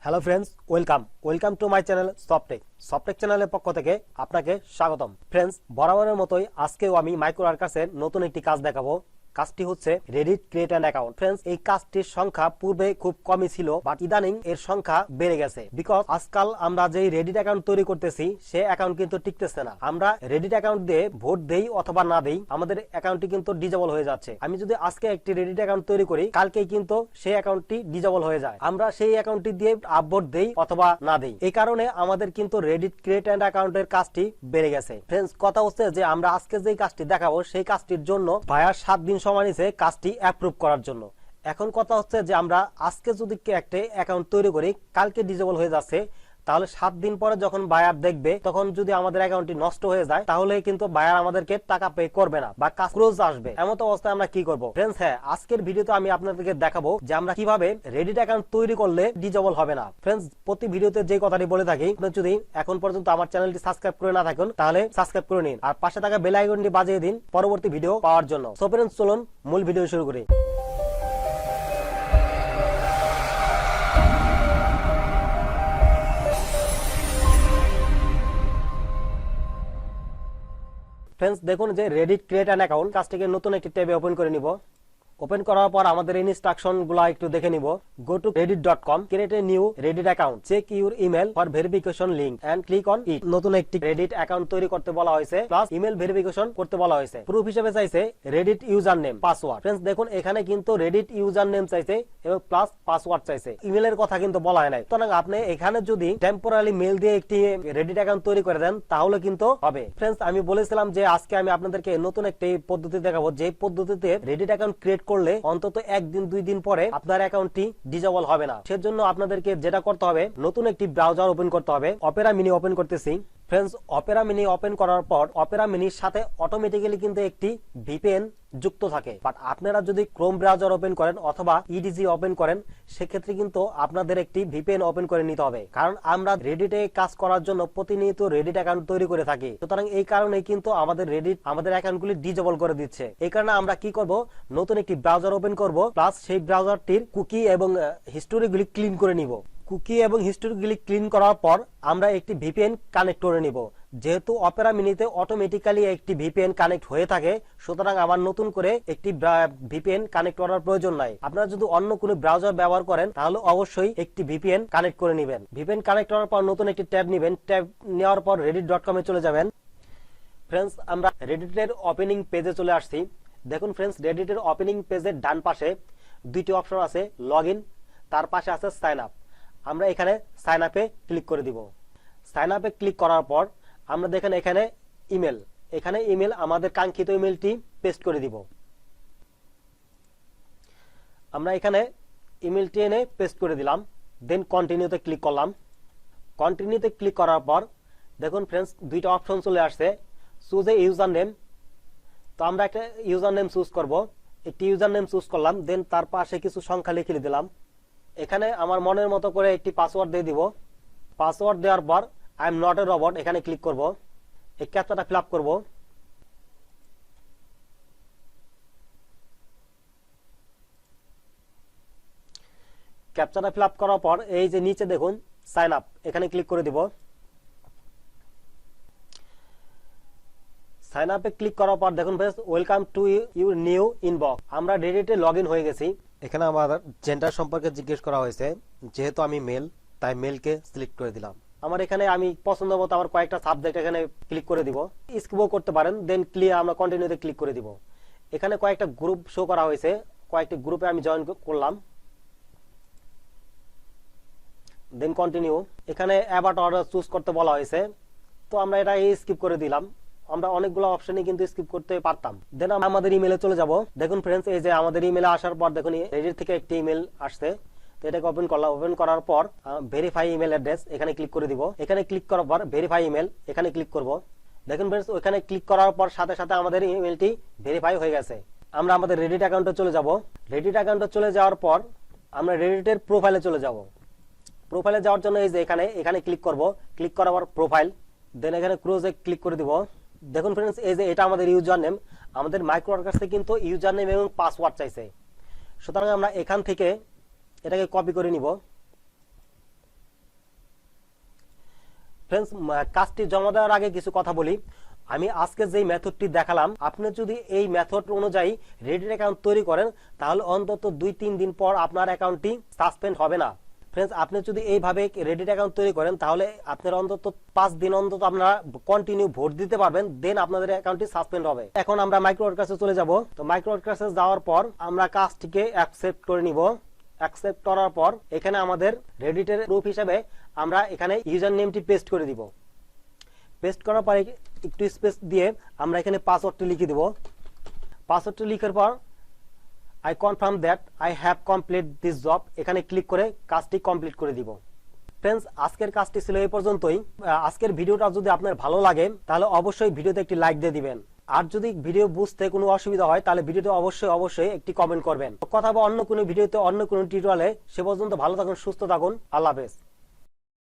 Hello friends, welcome to my channel Softech চ্যানেলের পক্ষ থেকে আপনাকে স্বাগতম। ফ্রেন্ডস, বরাবরের মতোই আজকেও আমি মাইক্রো ওয়ার্কার্সের নতুন একটি কাজ দেখাবো। কাজটি হচ্ছে Reddit create an account. Friends, এই কাজটির সংখ্যা পূর্বে খুব কমই ছিল, বাট ইদানিং এর সংখ্যা বেড়ে গেছে। বিকজ আজকাল আমরা যেই রেডিট অ্যাকাউন্ট তৈরি করতেছি সে অ্যাকাউন্ট কিন্তু টিকতেছে না। আমরা রেডিট অ্যাকাউন্ট দিয়ে ভোট দেই অথবা না দেই, আমাদের অ্যাকাউন্টটি কিন্তু ডিজেবল হয়ে যাচ্ছে। আমি যদি আজকে একটি রেডিট অ্যাকাউন্ট তৈরি করি, কালকেই কিন্তু সেই অ্যাকাউন্টটি ডিজেবল হয়ে যায়। আমরা সেই অ্যাকাউন্টটি দিয়ে আপভোট দেই অথবা না দেই। এই কারণে আমাদের কিন্তু রেডিট ক্রিয়েট অ্যান্ড অ্যাকাউন্টের কাজটি বেড়ে গেছে। ফ্রেন্ডস, কথা হচ্ছে যে আমরা আজকে যেই কাজটি দেখাবো সেই কাজটির জন্য ভাইয়া 7 দিন সময় নিয়েছে কাজটি অ্যাপ্রুভ করার জন্য। এখন কথা হচ্ছে যে আমরা আজকে যদি একটা অ্যাকাউন্ট তৈরি করি, কালকে ডিজেবল হয়ে যাচ্ছে, তাহলে 7 দিন পরে যখন বায়ার দেখবে তখন যদি আমাদের অ্যাকাউন্টটি নষ্ট হয়ে যায়, তাহলে কিন্তু বায়ার আমাদেরকে টাকা পে করবে না বা কাজ ক্লোজ আসবে। এমন অবস্থায় আমরা কি করব? ফ্রেন্ডস, হ্যাঁ, আজকের ভিডিওতে আমি আপনাদেরকে দেখাবো যে আমরা কিভাবে রেডিট অ্যাকাউন্ট তৈরি করলে ডিজেবল হবে না। ফ্রেন্ডস, প্রতি ভিডিওতে যে কথাটি বলে থাকি, আপনি যদি এখন পর্যন্ত আমার চ্যানেলটি সাবস্ক্রাইব করে না থাকেন তাহলে সাবস্ক্রাইব করে নিন, আর পাশে থাকা বেল আইকনটি বাজিয়ে দিন পরবর্তী ভিডিও পাওয়ার জন্য। সো ফ্রেন্ডস, চলুন মূল ভিডিও শুরু করি। ফ্রেন্ডস, দেখুন যে রেডিট ক্রিয়েট অ্যান অ্যাকাউন্ট কাজটিকে নতুন একটি ট্যাবে ওপেন করে নিব। ওপেন করার পর আমাদের ইনস্ট্রাকশন গুলা একটু দেখে নিব। Go to reddit.com, create a new Reddit account, check your email for verification link and click on it. নতুন একটি রেডিট অ্যাকাউন্ট তৈরি করতে বলা হয়েছে, প্লাস ইমেল ভেরিফিকেশন করতে বলা হয়েছে। প্রুফ হিসেবে চাইছে Reddit user name, password. Friends, দেখুন এখানে কিন্তু রেডিট ইউজার নেম চাইছে এবং প্লাস পাসওয়ার্ড চাইছে। ইমেলের কথা কিন্তু বলা হয় নাই। সুতরাং আপনি এখানে যদি টেম্পোরারি মেল দিয়ে একটি রেডিট অ্যাকাউন্ট তৈরি করে দেন তাহলে কিন্তু হবে। ফ্রেন্ডস, আমি বলেছিলাম যে আজকে আমি আপনাদেরকে নতুন একটি পদ্ধতি দেখাবো, যে পদ্ধতিতে রেডিট অ্যাকাউন্ট ক্রিয়েট করলে অন্তত একদিন 2 দিন পরে আপনার অ্যাকাউন্টটি ডিজেবল হবে না। সেজন্য আপনাদেরকে যেটা করতে হবে, নতুন একটি ব্রাউজার ওপেন করতে হবে। অপেরা মিনি ওপেন করতেছি। ফ্রেন্ডস, অপেরা মিনি ওপেন করার পর অপেরা মিনির সাথে অটোমেটিক্যালি কিন্তু একটি ভিপিএন যুক্ত থাকে। বাট আপনারা যদি ক্রোম ব্রাউজার ওপেন করেন অথবা ইডিজি ওপেন করেন, সেক্ষেত্রে কিন্তু আপনাদের একটি ভিপিএন ওপেন করে নিতে হবে, কারণ আমরা রেডিটে কাজ করার জন্য প্রতিনিয়ত রেডিট অ্যাকাউন্ট তৈরি করে থাকি। সুতরাং এই কারণে কিন্তু আমাদের রেডিট আমাদের অ্যাকাউন্টগুলি ডিজেবল করে দিচ্ছে। এই কারণে আমরা কি করব, নতুন একটি ব্রাউজার ওপেন করব, প্লাস সেই ব্রাউজারটির কুকি এবং হিস্টোরিগুলি ক্লিন করে নিব। কুকি এবং হিস্টোরিগুলি ক্লিন করার পর আমরা একটি ভিপিএন কানেক্ট করে নিব। যেহেতু অপেরা মিনিতে অটোমেটিক্যালি একটি ভিপিএন কানেক্ট হয়ে থাকে, সুতরাং আমার নতুন করে একটি ভিপিএন কানেক্ট করার প্রয়োজন নাই। আপনারা যদি অন্য কোনো ব্রাউজার ব্যবহার করেন তাহলে অবশ্যই একটি ভিপিএন কানেক্ট করে নেবেন। ভিপিএন কানেক্ট করার পর নতুন একটি ট্যাব নেবেন। ট্যাব নেওয়ার পর reddit.com এ চলে যাবেন। ফ্রেন্ডস, আমরা রেডিটের ওপেনিং পেজে চলে আসছি। দেখুন ফ্রেন্ডস, রেডিটের ওপেনিং পেজের ডান পাশে দুইটি অপশন আছে, লগইন, তার পাশে আছে সাইন আপ। আমরা এখানে সাইন আপে ক্লিক করে দিব। সাইন আপে ক্লিক করার পর আমরা দেখেন এখানে ইমেল আমাদের কাঙ্ক্ষিত ইমেলটি পেস্ট করে দিব। আমরা এখানে ইমেলটি এনে পেস্ট করে দিলাম। দেন কন্টিনিউতে ক্লিক করলাম। কন্টিনিউতে ক্লিক করার পর দেখুন ফ্রেন্ডস, দুইটা অপশন চলে আসছে, চুজ এ ইউজার নেম। তো আমরা একটা ইউজার নেম চুজ করব। একটি ইউজার নেম চুজ করলাম। দেন তার পাশে কিছু সংখ্যা লিখে দিলাম। এখানে আমার মনের মতো করে একটি পাসওয়ার্ড দিয়ে দিব। পাসওয়ার্ড দেওয়ার পর I am not a robot এখানে ক্লিক করব। এই ক্যাপচাটা ফিল আপ করব। ক্যাপচাটা ফিল আপ করার পর এই যে নিচে দেখুন সাইন আপ, এখানে ক্লিক করে দিব। সাইন আপে ক্লিক করার পর দেখুন friends, welcome to your new inbox. আমরা রেডিটে লগইন হয়ে গেছি। এখানে আমার জেন্ডার সম্পর্কে জিজ্ঞেস করা হয়েছে, যেহেতু আমি মেল তাই মেলকে সিলেক্ট করে দিলাম। আমার এখানে আমি পছন্দ মতো আমার কয়েকটা সাবজেক্ট এখানে ক্লিক করে দিব। স্কিপও করতে পারেন। দেন ক্লিয়ার আমরা কন্টিনিউতে ক্লিক করে দিব। এখানে কয়েকটা গ্রুপ শো করা হয়েছে, কয়েকটি গ্রুপে আমি জয়েন করলাম। Then continue. এখানে অ্যাবাউট অর্ডার চুজ করতে বলা হয়েছে, তো আমরা এটা স্কিপ করে দিলাম। আমরা অনেকগুলো অপশনই কিন্তু স্কিপ করতে পারতাম। দেন আমরা আমাদের ইমেলে চলে যাব। দেখুন ফ্রেন্ডস, এই যে আমাদের ইমেলে আসার পর দেখুন রেডিট থেকে একটি ইমেল আসছে। তো এটাকে ওপেন করলাম। ওপেন করার পর ভেরিফাই ইমেল অ্যাড্রেস এখানে ক্লিক করে দিব। এখানে ক্লিক করার পর ভেরিফাই ইমেল এখানে ক্লিক করব। দেখুন ফ্রেন্ডস, ওখানে ক্লিক করার পর সাথে সাথে আমাদের ইমেলটি ভেরিফাই হয়ে গেছে। আমরা আমাদের রেডিট অ্যাকাউন্টে চলে যাব। রেডিট অ্যাকাউন্টে চলে যাওয়ার পর আমরা রেডিটের প্রোফাইলে চলে যাব। প্রোফাইলে যাওয়ার জন্য এই যে এখানে ক্লিক করব। ক্লিক করার পর প্রোফাইল, দেন এখানে ক্লোজে ক্লিক করে দিব। দেখুন ফ্রেন্ডস, এই যে এটা আমাদের ইউজার নেম। আমাদের মাইক্রো ওয়ার্কার্সে কিন্তু ইউজার নেম এবং পাসওয়ার্ড চাইছে। সুতরাং আমরা এখান থেকে এটাকে কপি করে নিব। ফ্রেন্ডস, কাজটি জমা দেওয়ার আগে কিছু কথা বলি। আমি আজকে যে মেথডটি দেখালাম, আপনি যদি এই মেথড অনুযায়ী রেডিট অ্যাকাউন্ট তৈরি করেন তাহলে অন্তত 2-3 দিন পর আপনার অ্যাকাউন্টটি সাসপেন্ড হবে না। ফ্রেন্ডস, আপনি যদি এইভাবে রেডিট অ্যাকাউন্ট তৈরি করেন তাহলে আপনারা অন্তত 5 দিন অন্তত আপনারা কন্টিনিউ ভোট দিতে পারবেন, দেন আপনাদের অ্যাকাউন্টটি সাসপেন্ড হবে। এখন আমরা মাইক্রো ওয়ার্কার্সে চলে যাব। তো মাইক্রো ওয়ার্কার্সে যাওয়ার পর আমরা কাজটিকে অ্যাকসেপ্ট করে নিব। অ্যাকসেপ্ট করার পর এখানে আমাদের রেডিটের প্রুফ হিসেবে আমরা এখানে ইউজার নেমটি পেস্ট করে দিব। পেস্ট করার পরে একটু স্পেস দিয়ে আমরা এখানে পাসওয়ার্ডটি লিখে দিব। পাসওয়ার্ডটি লিখার পর I confirm that I have complete this job, এখানে ক্লিক করে কাজটি কমপ্লিট করে দিব। ফ্রেন্ডস, আজকের কাজটি ছিল এই পর্যন্তই। আজকের ভিডিওটা যদি আপনার ভালো লাগে তাহলে অবশ্যই ভিডিওতে একটি লাইক দিয়ে দিবেন। আর যদি ভিডিও বুঝতে কোনো অসুবিধা হয় তাহলে ভিডিওতে অবশ্যই একটি কমেন্ট করবেন। কথা বা অন্য কোনো ভিডিওতে অন্য কোনো টিউটোরিয়ালে, সে পর্যন্ত ভালো থাকুন, সুস্থ থাকুন, আল্লাহ হাফেজ।